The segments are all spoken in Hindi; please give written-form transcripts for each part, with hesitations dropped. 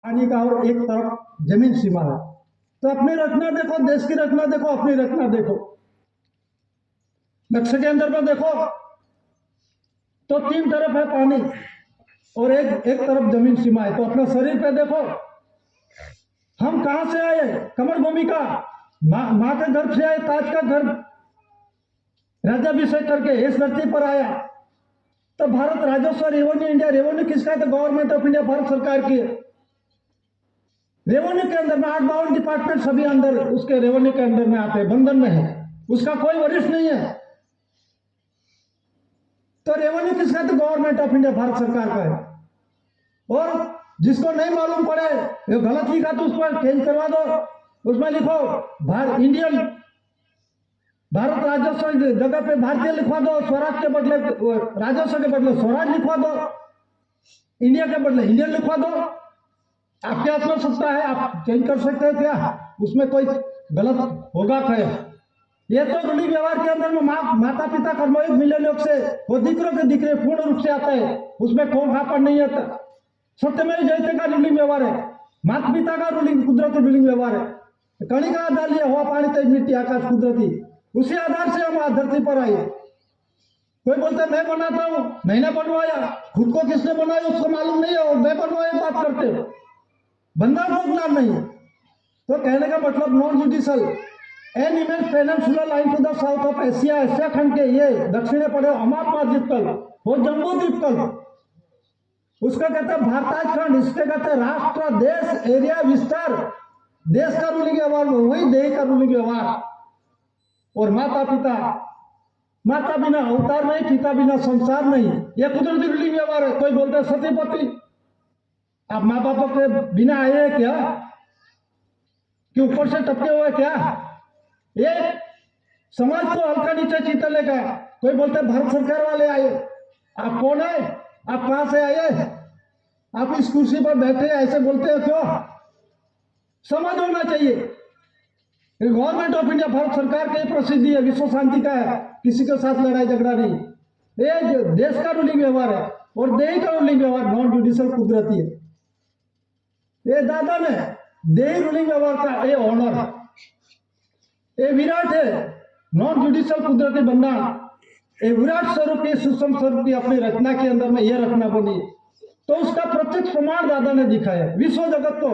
पानी का और एक तरफ जमीन सीमा है। तो अपनी रचना देखो, देश की रचना देखो, अपनी रचना देखो। नक्शे के अंदर में देखो तो 3 तरफ है पानी और एक तरफ जमीन सीमा है। तो अपने शरीर पे देखो, हम कहां से आए? कमल भूमि का, माँ के गर्भ से आए, ताज का गर्भ राज्याभिषेक करके इस धरती पर आया। तो भारत राजस्व रेवेन्यू, इंडिया रेवेन्यू किसका है? तो गवर्नमेंट ऑफ इंडिया, भारत सरकार की है। रेवेन्यू के अंदर में 8-52 डिपार्टमेंट सभी अंदर उसके रेवेन्यू के अंदर में आते हैं, बंधन में है, उसका कोई वरिष्ठ नहीं है। तो रेवेन्यू किसका? तो गवर्नमेंट ऑफ इंडिया, भारत सरकार का है। और जिसको नहीं मालूम पड़े, ये गलत लिखा तो उसको चेंज करवा दो, उसमें लिखो इंडियन, भारत राजस्व जगह पे भारतीय लिखवा दो, स्वराज के बदले राजस्व के बदले स्वराज लिखवा दो, इंडिया के बदले इंडियन लिखवा दो। आपके हाथ में सत्ता है, आप चेंज कर सकते हैं क्या? उसमें कोई गलत होगा क्या? ये तो रूलिंग व्यवहार के अंदर में माता पिता कर्मयोग मिले लोग से वो दिकरों के दिकरे पूर्ण रूप से आता है, उसमें कौन खापर नहीं आता। सत्य में जयते का रूलिंग व्यवहार है, माता पिता का रूलिंग, कुदरती रूलिंग व्यवहार है। कणी का आधार लिया हुआ, पानी तेज मिट्टी आकाश कुदरती, उसी आधार से हम धरती पर आए। कोई बोलता मैं बनाता हूं, मैंने बनवाया, खुद को किसने बनाया उसको मालूम नहीं है, और मैं बनवाया बात करते हो, बंदा को ज्ञान नहीं है। तो कहने का मतलब non judicial an image peninsular line to the south of Asia, Asia खंड के ये दक्षिणे पड़े अमाप द्वीपकल्प, वो जम्बू द्वीपकल्प, उसका कहते हैं भारताज खंड, इसके कहते हैं राष्ट्र, देश, एरिया, विस्तार। देश का रूलिंग व्यवहार वही देह का रूलिंग व्यवहार। और माता पिता, माता बिना अवतार नहीं, पिता बिना संसार नहीं, यह कुदरती रूलिंग व्यवहार है। कोई बोलता है सती पति, आप माँ बाप के बिना आए हैं क्या? कि ऊपर से टपके हुए क्या? ये समाज को हल्का नीचे चीतने का। कोई बोलता है भारत सरकार वाले आए, आप कौन है? आप कहां से आए? आप इस कुर्सी पर बैठे ऐसे बोलते हो क्यों? समझ होना चाहिए, गवर्नमेंट ऑफ इंडिया, भारत सरकार की प्रसिद्धि है, विश्व शांति का है, किसी के साथ लड़ाई झगड़ा नहीं। ये देश का रूलिंग व्यवहार है और देही का रूलिंग व्यवहार नॉन जुडिशियल कुदरती है। ये दादा ने देही रूलिंग व्यवहार का ये ऑनर, ये विराट है, नॉन जुडिशियल कुदरती बंधन, ये विराट स्वरूप की, सूक्ष्म स्वरूप की अपनी रचना के अंदर में यह रचना बनी। तो उसका प्रत्यक्ष प्रमाण दादा ने दिखाया विश्व जगत को,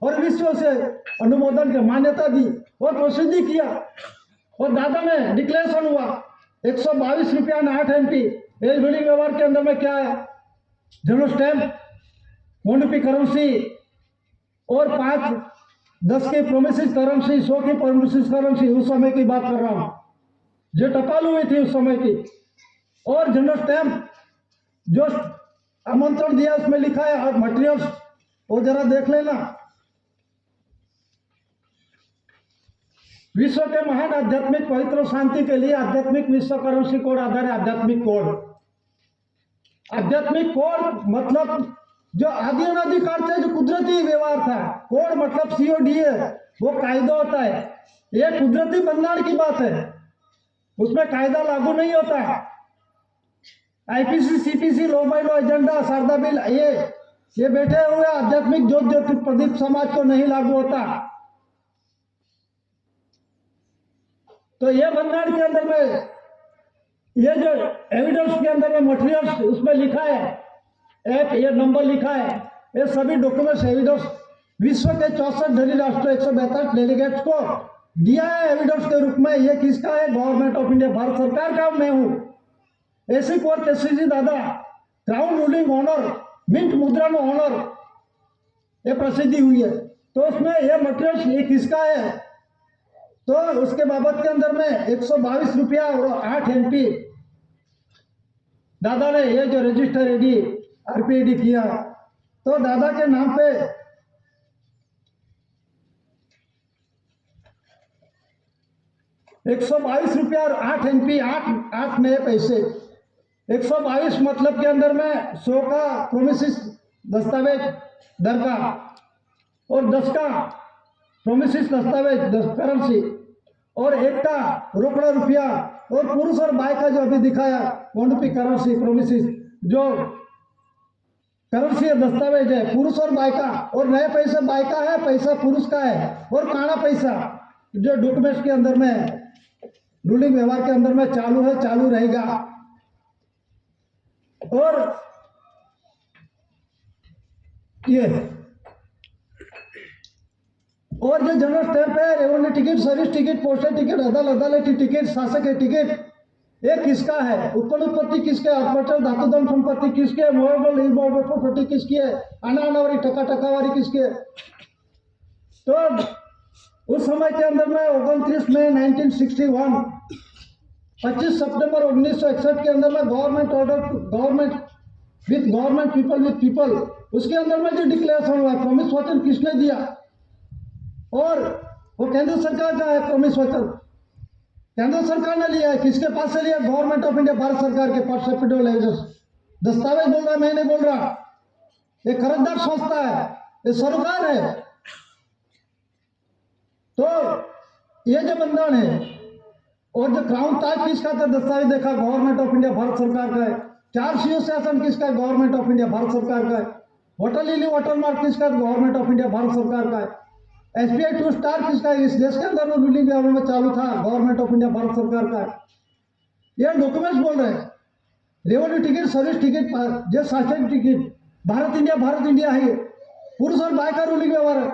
और विश्व से अनुमोदन की मान्यता दी और प्रसिद्धि किया। और दादा में डिक्लेरेशन हुआ 122 रुपया में 8 MP। ये रूलिंग व्यवहार के अंदर में क्या है? जनरल स्टैम्प, मोनिफी करेंसी और 5-10 की प्रोमिसिस करेंसी, 100 की प्रोमिसिस करेंसी, उस समय की बात कर रहा हूं जो टपाल हुई थी उस समय की। और जनरल स्टैम्प जो आमंत्रण दिया उसमें लिखा है मटेरियल्स, वो जरा देख लेना। विश्व के महान आध्यात्मिक पवित्र शांति के लिए आध्यात्मिक विश्व करेंसी कोड आधार है। आध्यात्मिक कोड, आध्यात्मिक कोड मतलब जो आदि अनादिकाल से जो कुदरती व्यवहार था। कोड मतलब COD है, वो कायदा होता है। ये कुदरती बंधन की बात है, उसमें कायदा लागू नहीं होता। IPC, CPC, लो बाय लो एजेंडा, शारदा बिल, ये बैठे हुए आध्यात्मिक ज्योति प्रदीप समाज को नहीं लागू होता। तो ये बंधन के अंदर में ये जो एविडेंस के अंदर में मटेरियल्स उसमें लिखा है, ये नंबर लिखा है, ये सभी डॉक्यूमेंट्स एविडेंस विश्व के 64 धनी राष्ट्रों 142 डेलीगेट्स को दिया है एविडेंस के रूप में। ये किसका है? गवर्नमेंट ऑफ इंडिया, भारत सरकार का मैं हूं। ऐसी कोर केसीजी दादा क्राउन रूलिंग ऑनर, मिंट मुद्रा में ऑनर, ये प्रसिद्धि हुई है। तो उसमें ये मटेरियल्स ये किसका है? तो उसके बाबत के अंदर में 122 रुपया और 8 MP दादा ने ये जो रजिस्टर ID RPID किया। तो दादा के नाम पे 122 रुपया और 8 MP, 8 नए पैसे। 122 मतलब के अंदर में 100 का प्रोमिसिस दस्तावेज दर का, और 10 का प्रोमिसिस दस्तावेज 10 करेंसी, और 1 का रोकड़ा रुपया, और पुरुष और बाई का जो अभी दिखाया क्वांटिटी करेंसी प्रोमिसिस जो करेंसी दस्तावेज है, पुरुष और बायका, और नए पैसे बायका है, पैसा पुरुष का है, और काला पैसा जो डॉक्यूमेंट्स के अंदर में रूलिंग व्यवहार के अंदर में चालू है, चालू रहेगा। और ये और जो जनरल स्टैंप है, revenue ticket, service ticket, postal ticket, अदालती टिकट, शासकीय टिकट, ये किसका है? उत्पन्न उत्पत्ति किसके? अर्पण धातुधन संपत्ति किसके? मूवेबल इमूवेबल प्रॉपर्टी किसकी है? अनानावारी टका टकावारी किसकी है? तो उस समय के अंदर में 29 मई 1961, 25 सितंबर 1961 के अंदर में government order, government with government, people with people, उसके अंदर में जो डिक्लेरेशन हुआ, प्रॉमिस वचन किसने दिया? और वो केंद्र सरकार का है प्रॉमिस वचन, केंद्र सरकार ने लिया है। किसके पास से लिया? गवर्नमेंट ऑफ इंडिया, भारत सरकार के पास से। दस्तावेज बोल रहा है, मैं नहीं बोल रहा। ये कर्जदार संस्था है, ये सरकार है। तो ये जो बंधन है और जो क्राउन ताज किसका था? दस्तावेज देखा, गवर्नमेंट ऑफ इंडिया, भारत सरकार का है। 4 सीओ शासन किसका? गवर्नमेंट ऑफ इंडिया, भारत सरकार का है। वाटर लिली वाटरमार्क किसका? गवर्नमेंट ऑफ इंडिया, भारत सरकार का है। SBI 2 स्टार किसका? इस देश के अंदर में रूलिंग व्यवहार में चालू था, गवर्नमेंट ऑफ इंडिया, भारत सरकार का है। ये डॉक्यूमेंट्स बोल रहे हैं। रेवेन्यू टिकट, सर्विस टिकट, जो शासन टिकट, भारत इंडिया है। पुरुष और बाय का रूलिंग व्यवहार है,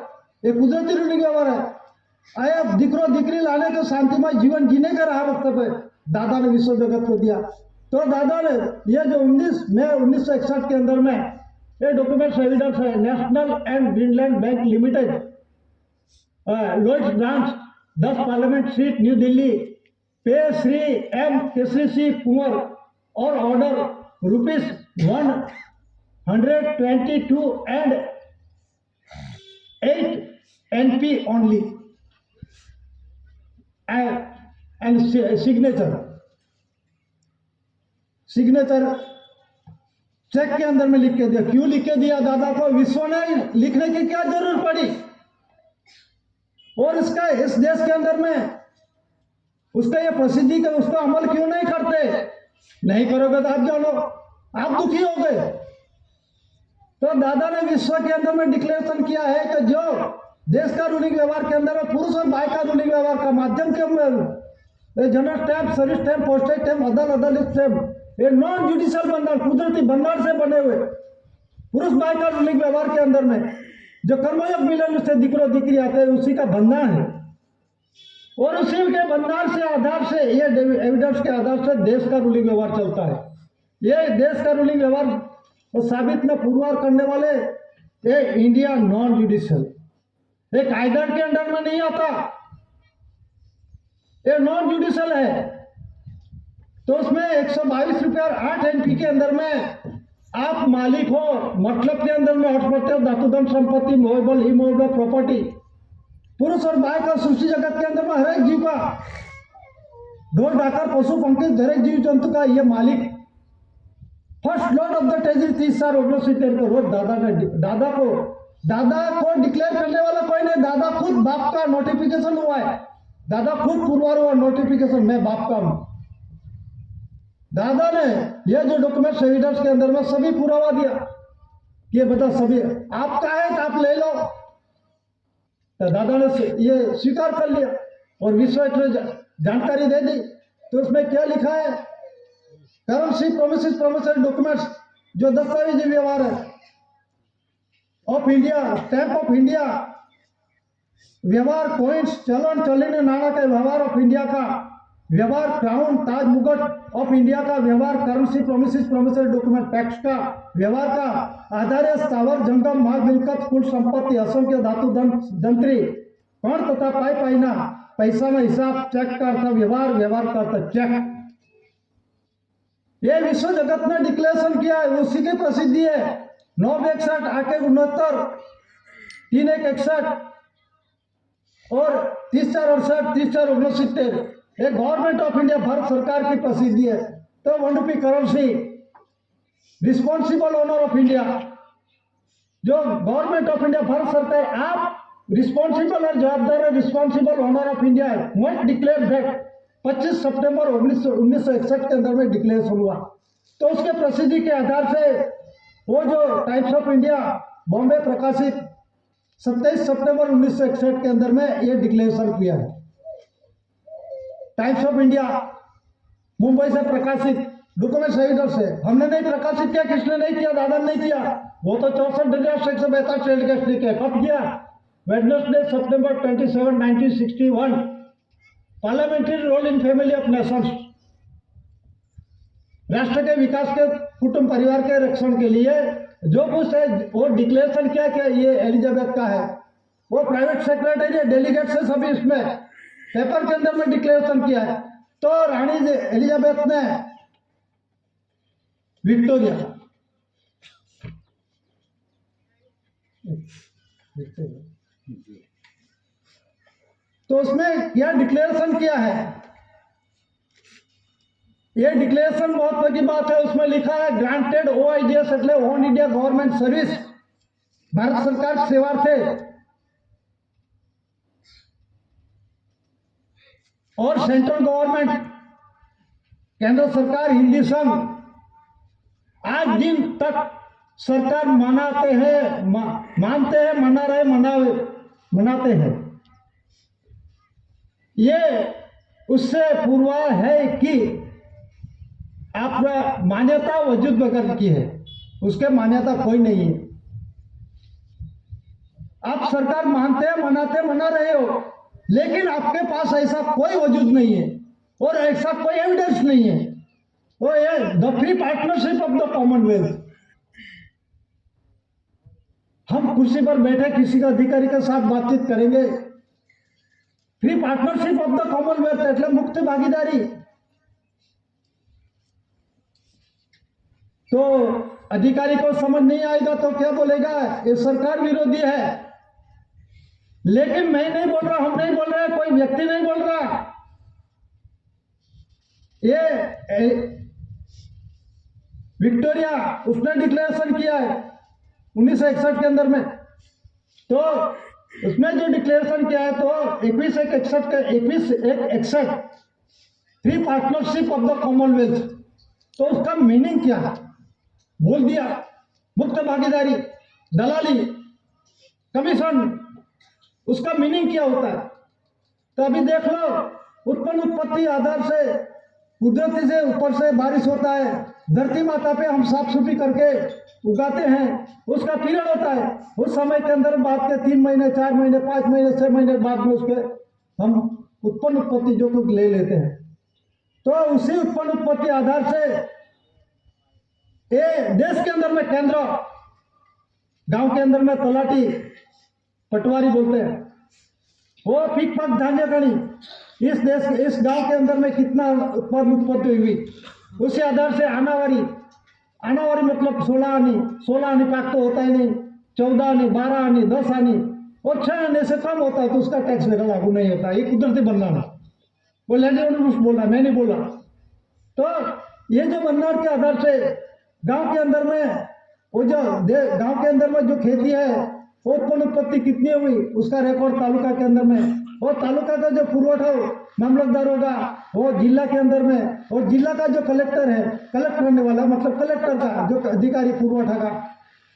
ये कुदरती रूलिंग व्यवहार है। आए दिकरो दिकरी लाने के शांतिमय जीवन जीने का रहा रास्ते पे दादा ने विश्व जगत को दिया। तो दादा ने ये जो 19 मई 1961 के अंदर में ये डॉक्यूमेंट्स एविडेंस है, national and Greenland bank limited, Lloyds branch, 10 parliament street, new Delhi, पे श्री एम केसरी सी कुंवर और order ₹122 and 8 NP only and signature cheque के अंदर में लिख के दिया। क्यों लिख के दिया दादा को? विश्व ने लिखने की क्या जरूरत पड़ी? और इसका इस देश के अंदर में उसका ये प्रसिद्धि का उसका अमल क्यों नहीं करते? नहीं करोगे तो आप जानो, आप दुखी हो गए। तो दादा ने विश्व के अंदर में डिक्लेरेशन किया है कि जो देश का रूलिंग व्यवहार के अंदर में पुरुष और बाय का रूलिंग व्यवहार का माध्यम के general stamp, service stamp, postage stamp, अदालती स्टैंप, ये नॉन जुडिशियल बंधन, कुदरती बंधन से बने हुए पुरुष बाय का रूलिंग व्यवहार के अंदर में जो कर्मयोग मिलन से दिकरो दिकरी आते हैं, उसी का बंधन है। और उसी के बंधन से आधार से ये एविडेंस के आधार से देश का रूलिंग व्यवहार चलता है। ये देश का रूलिंग व्यवहार तो साबित न पुरवार करने वाले ये इंडिया नॉन जुडिशियल, ये कायदा के अंडर में नहीं आता, ये नॉन जुडिशियल है। तो उसमें 122 रुपया 8 NP के अंदर में आप मालिक हो, मतलब के अंदर में हॉस्पिटल, धातुधन संपत्ति, मूवेबल इमूवेबल प्रॉपर्टी, पुरुष और बाय का सृष्टि जगत के अंदर में हर एक जीव का, ढोल डाकर पशु पंखी हर एक जीव जंतु का ये मालिक, first Lord of the treasury 30 साल 1970 को रोज दादा को डिक्लेयर करने वाला कोई नहीं। दादा खुद बाप का नोटिफिकेशन हुआ है, दादा खुद पुरवार हुआ नोटिफिकेशन, मैं बाप का हूं। दादा ने ये जो डॉक्यूमेंट एविडेंस के अंदर में सभी पुरावा दिया, ये बता सभी आपका है तो आप ले लो। तो दादा ने ये स्वीकार कर लिया और विश्व जानकारी दे दी। तो उसमें क्या लिखा है? करेंसी प्रोमिसेस प्रोमिसरी डॉक्यूमेंट्स, जो दस्तावेजी व्यवहार है of India, stamp of India, व्यवहार, पॉइंट्स, चलन चलनी नाणा के व्यवहार ऑफ इंडिया का व्यवहार, क्राउन ताज मुकुट ऑफ इंडिया का व्यवहार, currency promises promissory document, tax का व्यवहार का आधार स्थावर जंगम माल मिलकत कुल संपत्ति, असंख्य धातु दंत्री, कण तथा पाई पाइना, पैसा में हिसाब, चेक का अर्थ व्यवहार, व्यवहार का अर्थ चेक। ये विश्व जगत ने डिक्लेरेशन किया है, उसी की प्रसिद्धि है। 961 8 69 3 1 61 और 30 4 68 30 4 69 ये गवर्नमेंट ऑफ इंडिया, भारत सरकार की प्रसिद्धि है। तो one rupee currency, responsible owner of India, जो गवर्नमेंट ऑफ इंडिया, भारत सरकार, आप रिस्पॉन्सिबल और जवाबदार है, रिस्पॉन्सिबल ओनर ऑफ इंडिया है। वॉन्ट डिक्लेयर दैट 25 सितंबर 1961 के अंदर में डिक्लेरेशन हुआ। तो उसके प्रसिद्धि के आधार से वो जो टाइम्स ऑफ इंडिया बॉम्बे प्रकाशित 27 सितंबर 1961 के अंदर में ये डिक्लेरेशन किया है। टाइम्स ऑफ इंडिया मुंबई से प्रकाशित डॉक्यूमेंट एडिटर से, हमने नहीं प्रकाशित किया, किसने नहीं किया, दादा ने नहीं किया, वो तो 64,142 ने किया। कब किया? Wednesday September 27, 1961। Parliamentary role in family of nations, राष्ट्र के विकास के कुटुंब परिवार के रक्षण के लिए जो कुछ है वो डिक्लेरेशन किया कि ये एलिजाबेथ का है। वो प्राइवेट सेक्रेटरी डेलीगेट से सभी इसमें पेपर के अंदर में डिक्लेरेशन किया है। तो रानी एलिजाबेथ ने विक्टोरिया तो उसमें क्या डिक्लेरेशन किया है? ये डिक्लेरेशन महत्व की बात है। उसमें लिखा है ग्रांटेड OIDS એટલે all India government service, Bharat सरकार के सेवार्थे और सेंट्रल गवर्नमेंट केंद्र सरकार हिंदी संघ आज दिन तक सरकार मनाते हैं, मानते हैं, मना रहे, मनाते हैं। ये उससे पूर्व है कि आप मान्यता वजूद बगैर की है, उसके मान्यता कोई नहीं है। आप सरकार मानते हैं, मनाते, मना रहे हो, लेकिन आपके पास ऐसा कोई वजूद नहीं है और ऐसा कोई एविडेंस नहीं है। वो ये the free partnership of the Commonwealth. हम कुर्सी पर बैठे किसी का अधिकारी के साथ बातचीत करेंगे, free partnership of the Commonwealth એટલે मुक्त भागीदारी। तो अधिकारी को समझ नहीं आएगा तो क्या बोलेगा, ये सरकार विरोधी है। लेकिन मैं नहीं बोल रहा, हम नहीं बोल रहे, कोई व्यक्ति नहीं बोल रहा, ये विक्टोरिया उसने डिक्लेरेशन किया है 1961 के अंदर में। तो उसमें जो डिक्लेरेशन किया है तो 21/1/61 free partnership of the Commonwealth, तो उसका मीनिंग क्या है बोल दिया, मुक्त भागीदारी, दलाली, कमीशन, उसका मीनिंग क्या होता है। तो अभी देख लो, उत्पन्न उत्पत्ति आधार से कुदरती से ऊपर से बारिश होता है, धरती माता पे हम साफ सुथरी करके उगाते हैं, उसका पीरियड होता है। उस समय के अंदर बाद के 3 महीने, 4 महीने, 5 महीने, 6 महीने बाद में उसके हम उत्पन्न उत्पत्ति जो कुछ ले लेते हैं। तो उसी उत्पन्न उत्पत्ति आधार से ये देश के अंदर में केंद्र, गांव के अंदर में तलाटी, पटवारी बोलते हैं, वो पीक पक धान्य गणी इस देश, इस गांव के अंदर में कितना उत्पन्न उत्पत्ति हुई, उसी आधार से आनावारी मतलब 16 आनी पाक तो होता ही नहीं, 14 आनी, 12 आनी, 10 आनी और 6 आने से कम होता है तो उसका टैक्स मेरा लागू नहीं होता। ये कुदरती बनना, वो लैंड ओनर बोला, मैं नहीं बोला। तो ये जो बननार के आधार से गांव के अंदर में वो जो गांव के अंदर में जो खेती है वो उत्पन्न उत्पत्ति कितनी हुई उसका रिकॉर्ड तालुका के अंदर में, और तालुका का जो पुरवठा मामलतदार होगा वो जिला के अंदर में, और जिला का जो कलेक्टर है, कलेक्ट करने वाला मतलब कलेक्टर का जो अधिकारी पुरवठा का,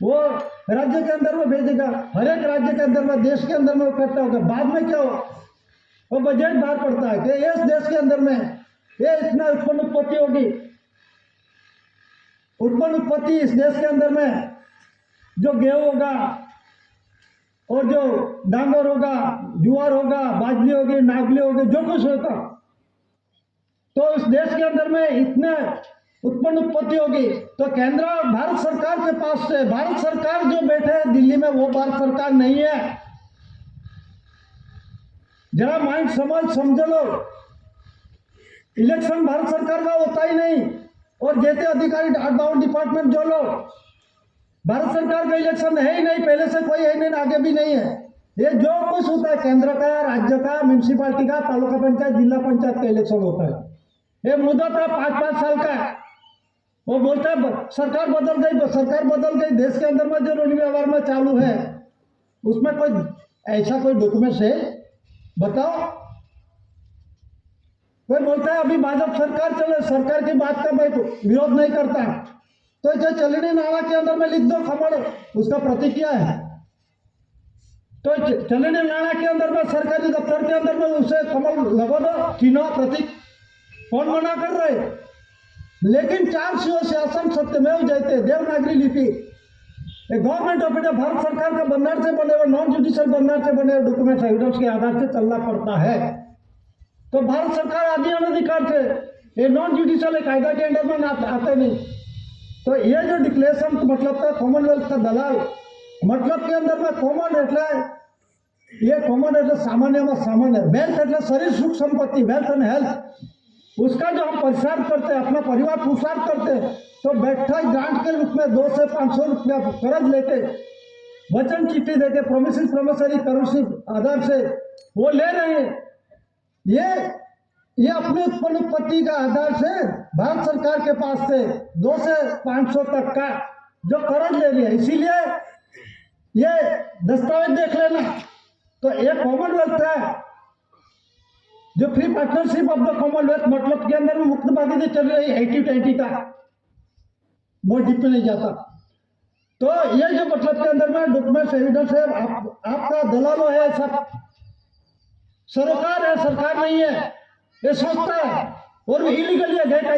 वो राज्य के अंदर में भेजेगा। हर एक राज्य के अंदर में, देश के अंदर में वो इकट्ठा होगा। बाद में क्या हो, वो बजट बाहर पड़ता है कि इस देश के अंदर में ये इतना उत्पन्न उत्पत्ति होगी, उत्पन्न उत्पत्ति इस देश के अंदर में जो गेहूं होगा और जो डांगर होगा, ज्वार होगा, बाजरी होगी, नागली होगी, जो कुछ होगा, तो इस देश के अंदर में इतने उत्पन्न उत्पत्ति होगी। तो केंद्र भारत सरकार के पास से, भारत सरकार जो बैठे है दिल्ली में वो भारत सरकार नहीं है। जरा माइंड समझ लो, इलेक्शन भारत सरकार का होता ही नहीं, और जैसे अधिकारी अकाउंट डिपार्टमेंट जो लो, भारत सरकार का इलेक्शन है ही नहीं, पहले से कोई है नहीं, आगे भी नहीं है। ये जो कुछ होता है केंद्र का, राज्य का, म्यूनिसिपालिटी का, तालुका पंचायत, जिला पंचायत का इलेक्शन होता है। ये मुद्दा था 5-5 साल का। वो बोलता है सरकार बदल गई, देश के अंदर में जो रोनी व्यवहार में चालू है उसमें कोई ऐसा कोई डॉक्यूमेंट है बताओ। कोई बोलता है अभी भाजपा सरकार चले, सरकार की बात का मैं विरोध नहीं करता, तो जो चलनी नाला के अंदर में लिख दो खमण, उसका प्रतीक क्या है? तो चलनी नाला के अंदर में सरकारी दफ्तर के अंदर में उसे कमल लगा दो, चिन्ह प्रतीक। कौन मना कर रहे? लेकिन 4 शिव शासन सत्यमेव जयते देवनागरी लिपि गवर्नमेंट ऑफ इंडिया भारत सरकार का बंदार से बने हुए नॉन जुडिशियल बंदार से बने हुए डॉक्यूमेंट एविडेंस के आधार से चलना पड़ता है। तो भारत सरकार आदि अनधिकार से ये नॉन जुडिशियल कायदा के अंडर में आते नहीं। तो ये जो डिक्लेरेशन मतलब का कॉमनवेल्थ का दलाल मतलब के अंदर में कॉमन એટલે ये कॉमन એટલે सामान्य में सामान्य, वेल्थ એટલે शरीर सुख संपत्ति, वेल्थ एंड हेल्थ, उसका जो हम प्रसार करते हैं, अपना परिवार पुरुषार्थ करते हैं, तो बैठा ग्रांट के रूप में 200 से 500 रुपया कर्ज लेके वचन चिट्ठी देके प्रोमिसिस प्रोमिसरी करेंसी आधार से वो ले रहे हैं। ये अपने उत्पन्न उत्पत्ति का आधार से भारत सरकार के पास से 200 से 500 तक का जो कर्ज ले लिया, इसीलिए ये दस्तावेज देख लेना। तो ये कॉमनवेल्थ है जो free partnership of the Commonwealth मतलब के अंदर में मुक्त भागीदारी चल रही है 80-20 का, बहुत डीप में नहीं जाता। तो ये जो मतलब के अंदर में डॉक्यूमेंट एविडेंस है, आपका दलालो है, सब सरोकार है, सरकार नहीं है, ये संस्था है और इलीगल है,